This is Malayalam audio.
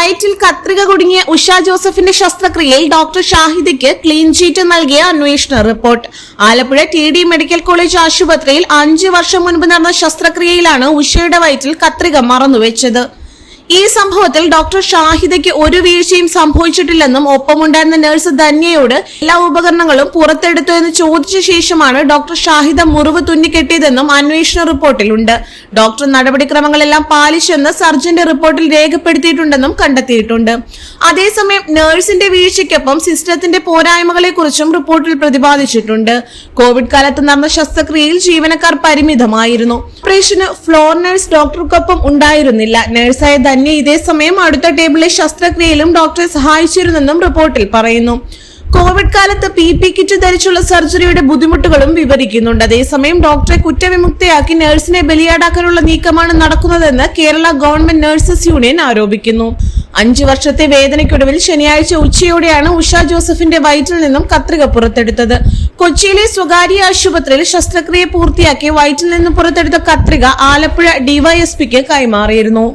വയറ്റിൽ കത്രിക കുടുങ്ങിയ ഉഷ ജോസഫിന്റെ ശസ്ത്രക്രിയയിൽ ഡോക്ടർ ഷാഹിദയ്ക്ക് ക്ലീൻ ചീറ്റ് നൽകിയ അന്വേഷണ report. Alappuzha TD medical college ആശുപത്രിയിൽ 5 വർഷം മുൻപ് നടന്ന ശസ്ത്രക്രിയയിലാണ് ഉഷയുടെ വയറ്റിൽ കത്രിക മറന്നുവെച്ചത്. ഈ സംഭവത്തിൽ ഡോക്ടർ ഷാഹിദയ്ക്ക് ഒരു വീഴ്ചയും സംഭവിച്ചിട്ടില്ലെന്നും ഒപ്പമുണ്ടായിരുന്ന നഴ്സ് ധന്യയോട് എല്ലാ ഉപകരണങ്ങളും പുറത്തെടുത്തു എന്ന് ചോദിച്ച ശേഷമാണ് ഡോക്ടർ ഷാഹിദ മുറിവ് തുന്നിക്കെട്ടിയതെന്നും അന്വേഷണ റിപ്പോർട്ടിലുണ്ട്. ഡോക്ടർ നടപടിക്രമങ്ങളെല്ലാം പാലിച്ചെന്ന് സർജന്റെ റിപ്പോർട്ടിൽ രേഖപ്പെടുത്തിയിട്ടുണ്ടെന്നും കണ്ടെത്തിയിട്ടുണ്ട്. അതേസമയം നഴ്സിന്റെ വീഴ്ചയ്ക്കൊപ്പം സിസ്റ്റത്തിന്റെ പോരായ്മകളെ കുറിച്ചും റിപ്പോർട്ടിൽ പ്രതിപാദിച്ചിട്ടുണ്ട്. കോവിഡ് കാലത്ത് നടന്ന ശസ്ത്രക്രിയയിൽ ജീവനക്കാർ പരിമിതമായിരുന്നു. ഓപ്പറേഷന് ഫ്ലോർ നഴ്സ് ഡോക്ടർക്കൊപ്പം ഉണ്ടായിരുന്നില്ല. നഴ്സായ ധന്യ ഇതേസമയം അടുത്ത ടേബിളിലെ ശസ്ത്രക്രിയയിലും ഡോക്ടറെ സഹായിച്ചിരുന്നെന്നും റിപ്പോർട്ടിൽ പറയുന്നു. കോവിഡ് കാലത്ത് PP കിറ്റ് ധരിച്ചുള്ള സർജറിയുടെ ബുദ്ധിമുട്ടുകളും വിവരിക്കുന്നുണ്ട്. അതേസമയം ഡോക്ടറെ കുറ്റവിമുക്തയാക്കി നഴ്സിനെ ബലിയാടാക്കാനുള്ള നീക്കമാണ് നടക്കുന്നതെന്ന് കേരള ഗവൺമെന്റ് നഴ്സസ് യൂണിയൻ ആരോപിക്കുന്നു. 5 വർഷത്തെ വേദനയ്ക്കൊടുവിൽ ശനിയാഴ്ച ഉച്ചയോടെയാണ് ഉഷ ജോസഫിന്റെ വയറ്റിൽ നിന്നും കത്രിക പുറത്തെടുത്തത്. കൊച്ചിയിലെ സ്വകാര്യ ആശുപത്രിയിൽ ശസ്ത്രക്രിയ പൂർത്തിയാക്കി വയറ്റിൽ നിന്നും പുറത്തെടുത്ത കത്രിക ആലപ്പുഴ DYSPക്ക് കൈമാറിയിരുന്നു.